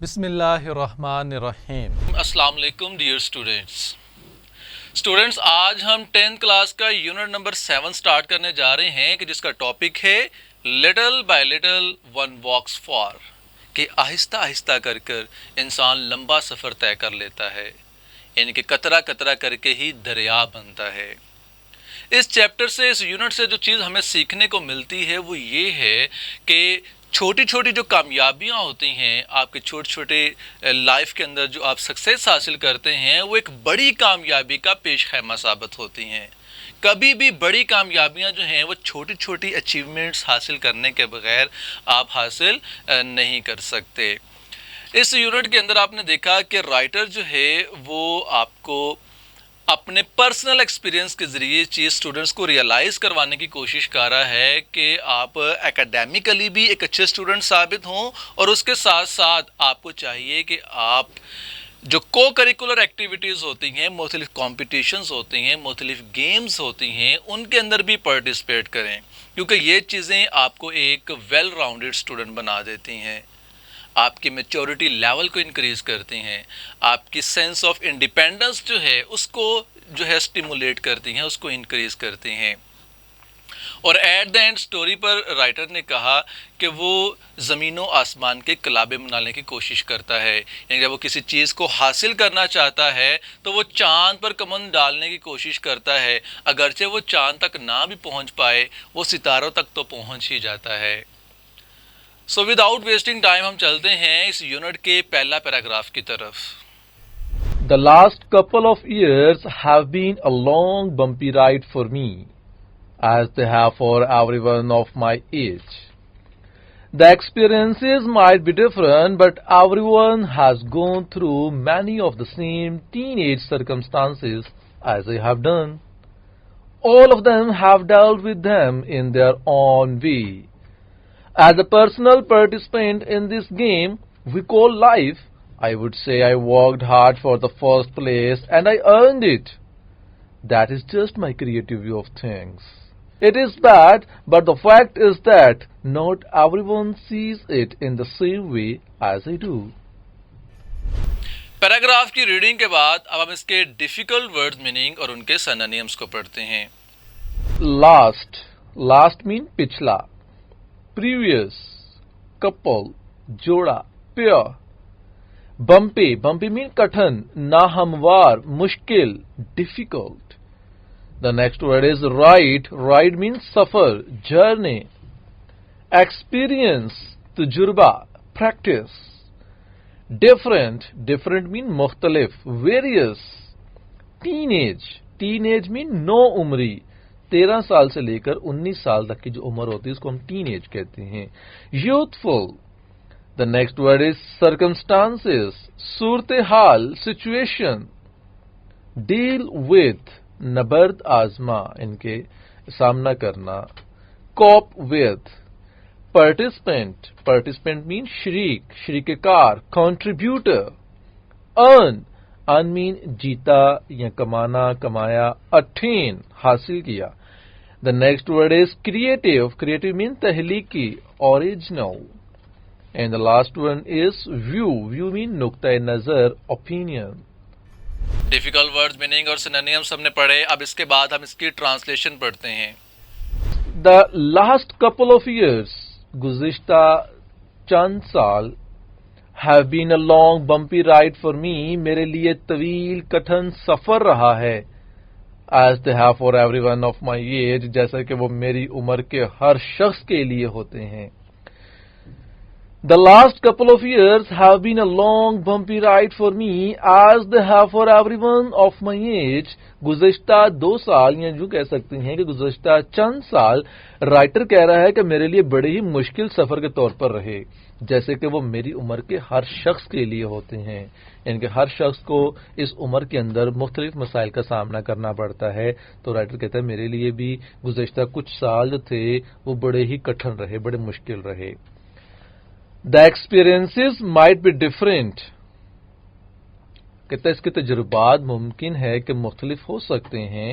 بسم اللہ الرحمن الرحیم۔ السلام علیکم ڈیئر اسٹوڈینٹس آج ہم 10th کلاس کا یونٹ نمبر 7 سٹارٹ کرنے جا رہے ہیں کہ جس کا ٹاپک ہے little by little one walks for, کہ آہستہ آہستہ کر کر انسان لمبا سفر طے کر لیتا ہے، یعنی کہ قطرہ قطرہ کر کے ہی دریا بنتا ہے۔ اس چیپٹر سے، اس یونٹ سے جو چیز ہمیں سیکھنے کو ملتی ہے وہ یہ ہے کہ چھوٹی چھوٹی جو کامیابیاں ہوتی ہیں آپ کے چھوٹے چھوٹے لائف کے اندر، جو آپ سکسیس حاصل کرتے ہیں، وہ ایک بڑی کامیابی کا پیش خیمہ ثابت ہوتی ہیں۔ کبھی بھی بڑی کامیابیاں جو ہیں وہ چھوٹی چھوٹی اچیومنٹس حاصل کرنے کے بغیر آپ حاصل نہیں کر سکتے۔ اس یونٹ کے اندر آپ نے دیکھا کہ رائٹر جو ہے وہ آپ کو اپنے پرسنل ایکسپیرینس کے ذریعے چیز اسٹوڈنٹس کو ریئلائز کروانے کی کوشش کر رہا ہے کہ آپ اکیڈیمیکلی بھی ایک اچھے اسٹوڈنٹ ثابت ہوں، اور اس کے ساتھ ساتھ آپ کو چاہیے کہ آپ جو کو کریکولر ایکٹیویٹیز ہوتی ہیں، مختلف کمپٹیشنز ہوتی ہیں، مختلف گیمز ہوتی ہیں، ان کے اندر بھی پارٹیسپیٹ کریں، کیونکہ یہ چیزیں آپ کو ایک ویل راؤنڈڈ اسٹوڈنٹ بنا دیتی ہیں، آپ کی میچورٹی لیول کو انکریز کرتی ہیں، آپ کی سینس آف انڈیپینڈنس جو ہے اس کو جو ہے اسٹیمولیٹ کرتی ہیں، اس کو انکریز کرتی ہیں۔ اور ایٹ دا اینڈ سٹوری پر رائٹر نے کہا کہ وہ زمین و آسمان کے کلابے بنانے کی کوشش کرتا ہے، یعنی جب وہ کسی چیز کو حاصل کرنا چاہتا ہے تو وہ چاند پر کمند ڈالنے کی کوشش کرتا ہے، اگرچہ وہ چاند تک نہ بھی پہنچ پائے، وہ ستاروں تک تو پہنچ ہی جاتا ہے۔ سو وداؤٹ ویسٹنگ ٹائم ہم چلتے ہیں اس یونٹ کے پہلا پیراگراف کی طرف۔ The last couple of years have been a long bumpy ride for me, as they have for everyone of my age. The experiences might be different, but everyone has gone through many of the same teenage circumstances as I have done. All of them have dealt with them in their own way. As a personal participant in this game we call life, I would say I worked hard for the first place and I earned it. That is just my creative view of things. It is bad, but the fact is that not everyone sees it in the same way as I do. Paragraph کی reading کے بعد اب ہم اس کے difficult word meaning اور ان کے synonyms کو پڑھتے ہیں۔ Last mean پچھلا. Previous, couple, جوڑا, pair. Bumpy mean کٹھن, ناہموار, مشکل, difficult. The next word is ride means سفر, journey. Experience, تجربہ, practice. Different mean مختلف, various. Teenage mean نو عمری, 13 سال سے لے کر 19 سال تک کی جو عمر ہوتی ہے اس کو ہم ٹین ایج کہتے ہیں۔ Youthful. The next word is circumstances, صورتحال، سچویشن۔ ڈیل وتھ، نبرد آزما، ان کے سامنا کرنا۔ Cope with. پارٹیسپینٹ مین شریک کار، کنٹریبیوٹر۔ ارن مین جیتا یا کمانا، کمایا۔ اٹین حاصل کیا۔ The next word is creative mean تخلیقی، original. And the last one is view mean نقطۂ نظر، اوپینین۔ ڈیفیکلٹ ورڈز میننگ اور سینونیمز ہم نے پڑھے، اب اس کے بعد ہم اس کی ٹرانسلیشن پڑھتے ہیں۔ The last couple of years, گزشتہ چند سال۔ have been a long bumpy ride for me، میرے لیے طویل کٹھن سفر رہا ہے۔ as they have for everyone of my age، جیسا کہ وہ میری عمر کے ہر شخص کے لیے ہوتے ہیں۔ The last couple of years have been a long bumpy ride for me as they have for everyone of my age۔ گزشتہ 2 سال یا جو کہہ سکتے ہیں کہ گزشتہ چند سال، رائٹر کہہ رہا ہے کہ میرے لیے بڑے ہی مشکل سفر کے طور پر رہے، جیسے کہ وہ میری عمر کے ہر شخص کے لیے ہوتے ہیں، یعنی کہ ہر شخص کو اس عمر کے اندر مختلف مسائل کا سامنا کرنا پڑتا ہے۔ تو رائٹر کہتا ہے میرے لیے بھی گزشتہ کچھ سال جو تھے وہ بڑے ہی کٹھن رہے، بڑے مشکل رہے۔ The experiences might be different، کہتا ہے اس کے تجربات ممکن ہے کہ مختلف ہو سکتے ہیں،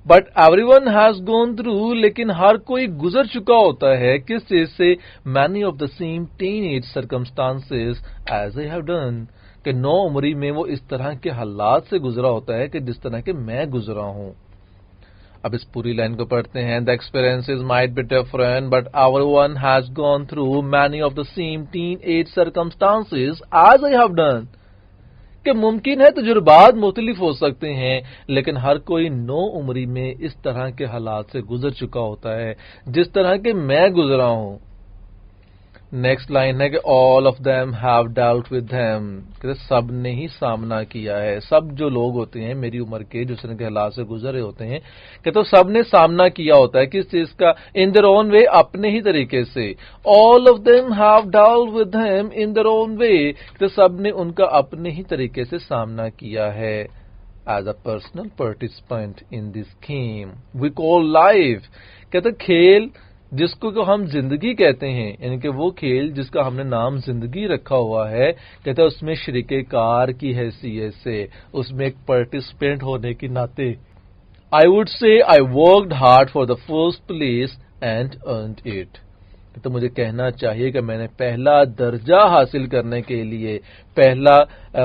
but everyone has gone through, لیکن ہر کوئی گزر چکا ہوتا ہے کس چیز سے؟ Many of the same teen age circumstances as I have done, کہ نو عمری میں وہ اس طرح کے حالات سے گزرا ہوتا ہے کہ جس طرح کے میں گزرا ہوں. اب اس پوری لائن کو پڑھتے ہیں. The experiences might be different but everyone has gone through many of the same teen age circumstances as I have done, کہ ممکن ہے تجربات مختلف ہو سکتے ہیں لیکن ہر کوئی نو عمری میں اس طرح کے حالات سے گزر چکا ہوتا ہے جس طرح کے میں گزرا ہوں. نیکسٹ لائن ہے کہ all of them have dealt with them، کہ سب نے ہی سامنا کیا ہے. سب جو لوگ ہوتے ہیں میری عمر کے جو اس طرح کے حالات سے گزرے ہوتے ہیں کہ تو سب نے سامنا کیا ہوتا ہے کس چیز کا؟ in their own way، اپنے ہی طریقے سے. all of them have dealt with them in their own way، کہ سب نے ان کا اپنے ہی طریقے سے سامنا کیا ہے. as a personal participant in this game we call life، کہتے کھیل جس کو ہم زندگی کہتے ہیں، یعنی کہ وہ کھیل جس کا ہم نے نام زندگی رکھا ہوا ہے، کہتے ہیں اس میں شریک کار کی حیثیت سے، اس میں ایک پارٹیسپینٹ ہونے کی ناطے. I would say I worked hard for the first place and earned it. تو مجھے کہنا چاہیے کہ میں نے پہلا درجہ حاصل کرنے کے لیے، پہلا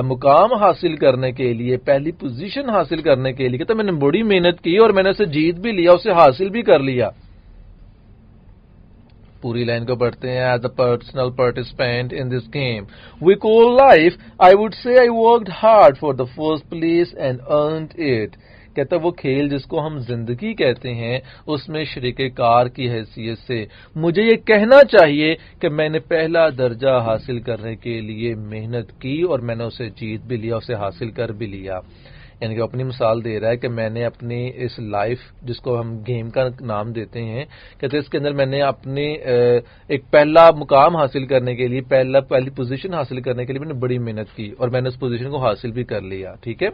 مقام حاصل کرنے کے لیے، پہلی پوزیشن حاصل کرنے کے لیے، کہ میں نے بڑی محنت کی اور میں نے اسے جیت بھی لیا، اسے حاصل بھی کر لیا. پوری لائن کو پڑھتے ہیں. As a personal participant in this game we call life I would say I worked hard for the first place and earned it. کہتا وہ کھیل جس کو ہم زندگی کہتے ہیں اس میں شریک کار کی حیثیت سے مجھے یہ کہنا چاہیے کہ میں نے پہلا درجہ حاصل کرنے کے لیے محنت کی اور میں نے اسے جیت بھی لیا، اسے حاصل کر بھی لیا. یعنی کہ اپنی مثال دے رہا ہے کہ میں نے اپنی اس لائف جس کو ہم گیم کا نام دیتے ہیں، کہتے اس کے اندر میں نے اپنی ایک پہلا مقام حاصل کرنے کے لیے، پہلی پوزیشن حاصل کرنے کے لیے میں نے بڑی محنت کی اور میں نے اس پوزیشن کو حاصل بھی کر لیا. ٹھیک ہے.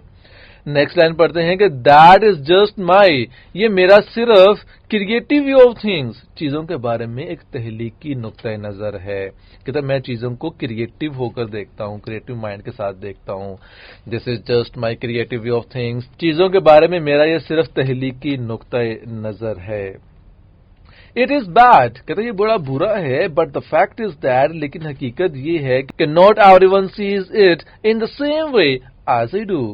نیکسٹ لائن پڑھتے ہیں کہ دیٹ از جسٹ مائی، یہ میرا صرف کریٹو ویو آف تھنگس، چیزوں کے بارے میں ایک تخلیقی نقطۂ نظر ہے. کہتا میں چیزوں کو کریٹو ہو کر دیکھتا ہوں، کریٹو مائنڈ کے ساتھ دیکھتا ہوں. This is just my creative view of things, چیزوں کے بارے میں میرا یہ صرف تخلیقی نقطۂ نظر ہے. اٹ از بیڈ، کہتا یہ بڑا برا ہے، but the fact is that, لیکن حقیقت یہ ہے کہ not everyone sees it in the same way as I do,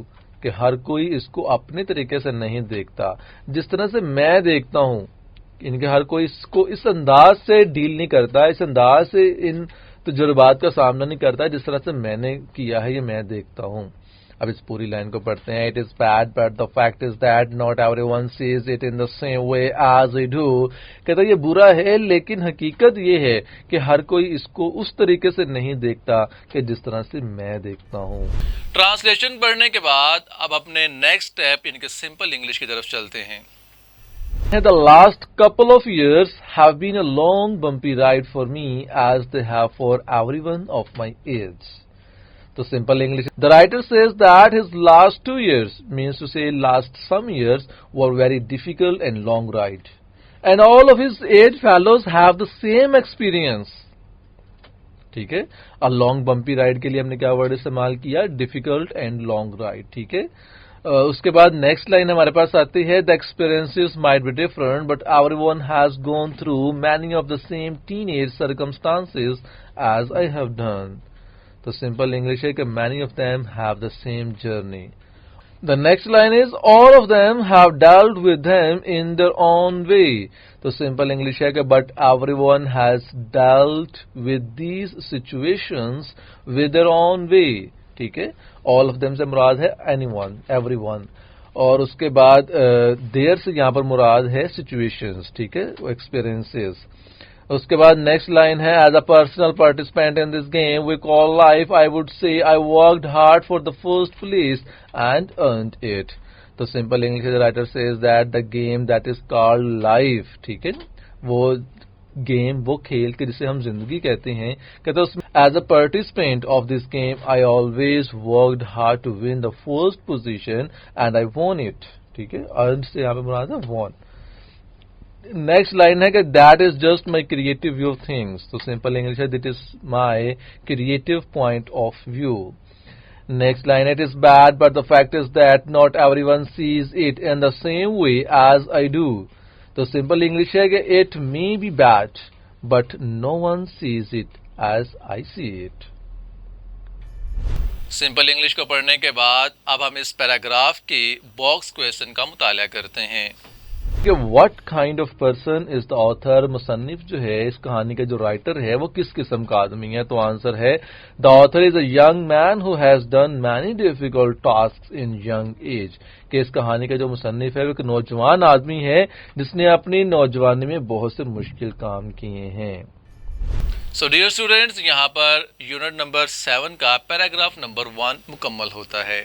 کہ ہر کوئی اس کو اپنے طریقے سے نہیں دیکھتا جس طرح سے میں دیکھتا ہوں. ان کے ہر کوئی اس کو اس انداز سے ڈیل نہیں کرتا، اس انداز سے ان تجربات کا سامنا نہیں کرتا جس طرح سے میں نے کیا ہے، یہ میں دیکھتا ہوں. اب اس پوری لائن کو پڑھتے ہیں. It is bad but the fact is that not everyone sees it in the same way as I do. کہتا یہ برا ہے لیکن حقیقت یہ ہے کہ ہر کوئی اس کو اس طریقے سے نہیں دیکھتا کہ جس طرح سے میں دیکھتا ہوں. ٹرانسلیشن پڑھنے کے بعد اب اپنے نیکسٹ اسٹیپ ان کے سمپل انگلش کی طرف چلتے ہیں. The last couple of years have been a long bumpy ride for me as they have for everyone of my age. So simple English. The writer says that his last 2 years, means to say last some years, were very difficult and long ride. And all of his age fellows have the same experience. ٹھیک ہے. Long بمپی ride کے لیے ہم نے کیا word استعمال کیا؟ Difficult and long ride. ٹھیک ہے. اس کے بعد نیکسٹ لائن ہمارے پاس آتی ہے. The experiences might be different but everyone has gone through many of the same teen age circumstances as I have done. تو سمپل انگلش ہے کہ many of them have the same journey. The next line is all of them have dealt with them in their own way. تو simple English ہے کہ but everyone has dealt with these situations with their own way. ٹھیک ہے. all of them سے مراد ہے anyone, everyone. اور اس کے بعد there سے یہاں پر مراد ہے situations. ٹھیک ہے. experiences. اس کے بعد نیکسٹ لائن ہے as a personal participant in this game we call life I would say I worked hard for the first place and earned it. تو simple English writer says that the game that is called life. ٹھیک ہے. وہ game, وہ کھیل کے جسے ہم زندگی کہتے ہیں، کہتے اس میں as a participant of this game I always worked hard to win the first position and I won it. ٹھیک ہے. ارنڈ سے یہاں پہ مراد ہے وون. نیکسٹ لائن ہے کہ that is just my creative view of things. تو سمپل انگلش ہے that is my creative point of view. Next line, it is bad, but the fact is that not everyone sees it in the same way as I do. تو simple English ہے کہ it may be bad, but no one sees it as I see it. Simple English کو پڑھنے کے بعد اب ہم اس paragraph کی باکس کویسچن کا مطالعہ کرتے ہیں کہ what kind of person is the author. مصنف جو ہے اس کہانی کا جو رائٹر ہے وہ کس قسم کا آدمی ہے. تو آنسر ہے the author is a young man who has done many difficult tasks in young age. کہ اس کہانی کا جو مصنف ہے وہ ایک نوجوان آدمی ہے جس نے اپنی نوجوانی میں بہت سے مشکل کام کیے ہیں. سو ڈیئر اسٹوڈینٹس، یہاں پر یونٹ نمبر 7 کا پیراگراف نمبر 1 مکمل ہوتا ہے.